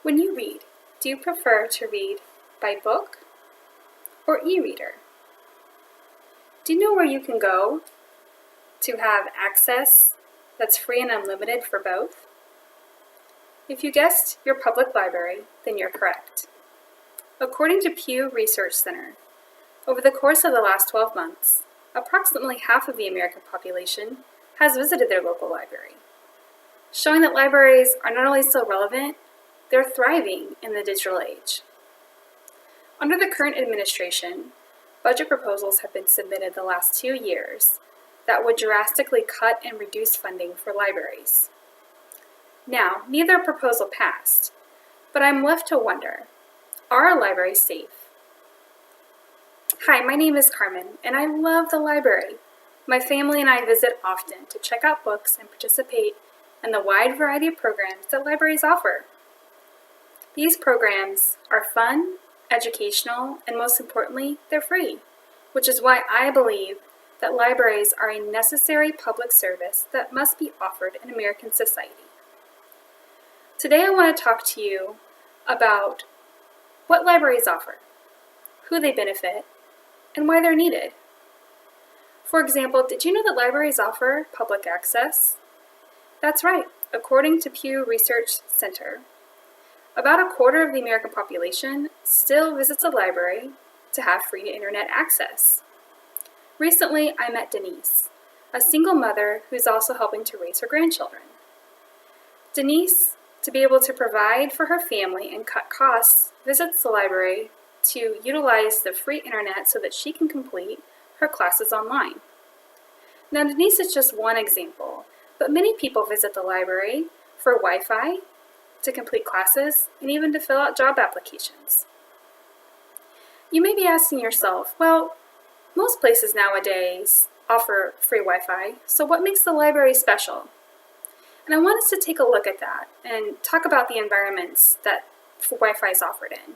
When you read, do you prefer to read by book or e-reader? Do you know where you can go to have access that's free and unlimited for both? If you guessed your public library, then you're correct. According to Pew Research Center, over the course of the last 12 months, approximately half of the American population has visited their local library, showing that libraries are not only still relevant, they're thriving in the digital age. Under the current administration, budget proposals have been submitted the last 2 years that would drastically cut and reduce funding for libraries. Now, neither proposal passed, but I'm left to wonder, are our libraries safe? Hi, my name is Carmen, and I love the library. My family and I visit often to check out books and participate in the wide variety of programs that libraries offer. These programs are fun, educational, and most importantly, they're free, which is why I believe that libraries are a necessary public service that must be offered in American society. Today I want to talk to you about what libraries offer, who they benefit, and why they're needed. For example, did you know that libraries offer public access? That's right. According to Pew Research Center, about a quarter of the American population still visits a library to have free internet access. Recently, I met Denise, a single mother who's also helping to raise her grandchildren. Denise, to be able to provide for her family and cut costs, visits the library to utilize the free internet so that she can complete her classes online. Now, Denise is just one example, but many people visit the library for Wi-Fi, to complete classes, and even to fill out job applications. You may be asking yourself, well, most places nowadays offer free Wi-Fi, so what makes the library special? And I want us to take a look at that and talk about the environments that Wi-Fi is offered in.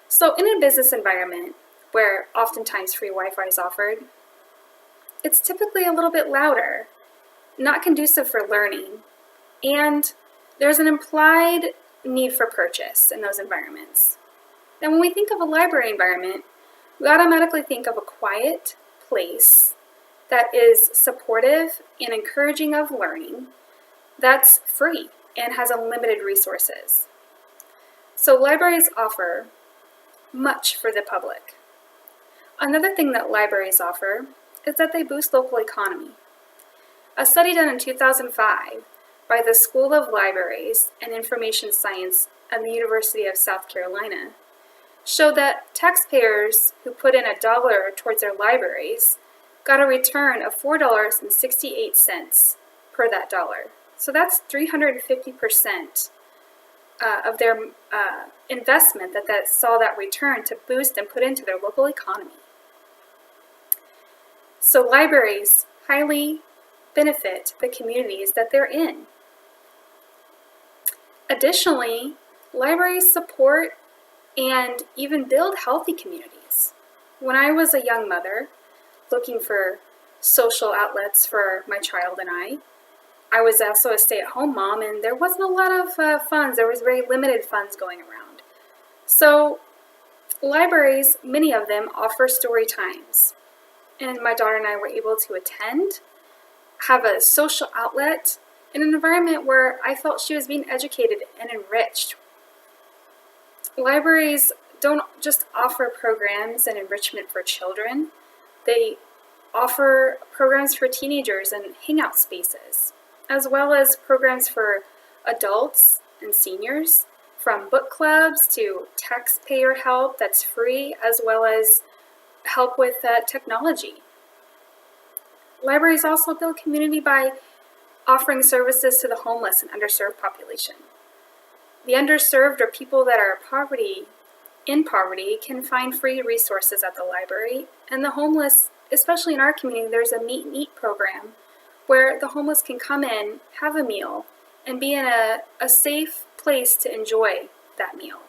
So in a business environment where oftentimes free Wi-Fi is offered, it's typically a little bit louder, not conducive for learning, and there's an implied need for purchase in those environments. Now when we think of a library environment, we automatically think of a quiet place that is supportive and encouraging of learning, that's free and has unlimited resources. So libraries offer much for the public. Another thing that libraries offer is that they boost local economy. A study done in 2005 by the School of Libraries and Information Science at the University of South Carolina showed that taxpayers who put in $1 towards their libraries got a return of $4.68 per that dollar. So that's 350% of their investment that saw that return to boost and put into their local economy. So libraries highly benefit the communities that they're in. Additionally, libraries support and even build healthy communities. When I was a young mother looking for social outlets for my child and I was also a stay-at-home mom, and there wasn't a lot of funds. There was very limited funds going around. So libraries, many of them, offer story times. And my daughter and I were able to attend, have a social outlet, in an environment where I felt she was being educated and enriched. Libraries don't just offer programs and enrichment for children. They offer programs for teenagers and hangout spaces, as well as programs for adults and seniors, from book clubs to taxpayer help that's free, as well as help with technology. Libraries also build community by offering services to the homeless and underserved population. The underserved, or people that are in poverty, can find free resources at the library, and the homeless, especially in our community, there's a Meet and Eat program where the homeless can come in, have a meal, and be in a safe place to enjoy that meal.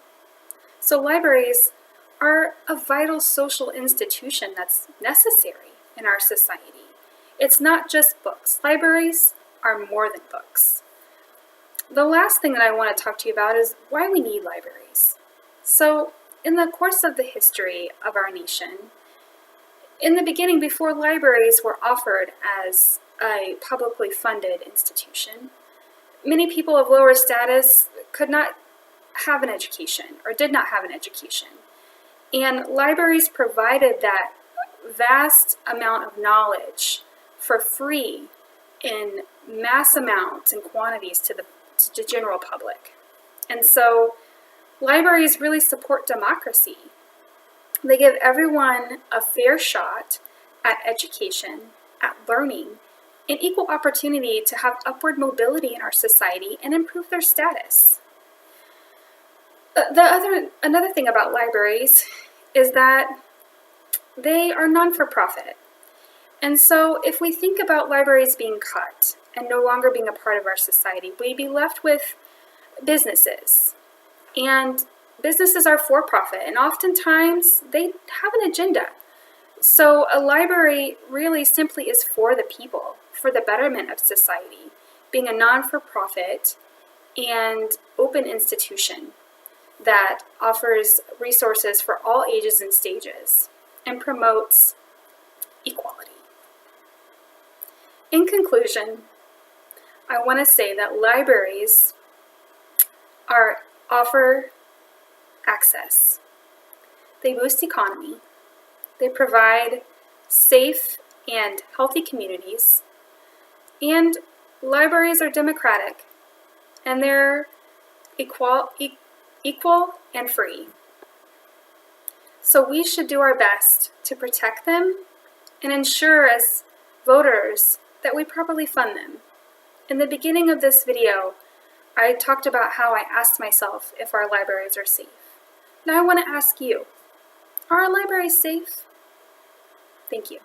So libraries are a vital social institution that's necessary in our society. It's not just books. Libraries are more than books. The last thing that I want to talk to you about is why we need libraries. So, in the course of the history of our nation, in the beginning, before libraries were offered as a publicly funded institution, many people of lower status could not have an education or did not have an education. And libraries provided that vast amount of knowledge for free in mass amounts and quantities to the general public. And so libraries really support democracy. They give everyone a fair shot at education, at learning, and equal opportunity to have upward mobility in our society and improve their status. Another thing about libraries is that they are non-for-profit. And so if we think about libraries being cut and no longer being a part of our society, we'd be left with businesses. And businesses are for-profit, and oftentimes they have an agenda. So a library really simply is for the people, for the betterment of society, being a non-for-profit and open institution that offers resources for all ages and stages and promotes equality. In conclusion, I want to say that libraries offer access. They boost economy. They provide safe and healthy communities. And libraries are democratic, and they're equal and free. So we should do our best to protect them and ensure as voters that we properly fund them. In the beginning of this video, I talked about how I asked myself if our libraries are safe. Now I want to ask you, are our libraries safe? Thank you.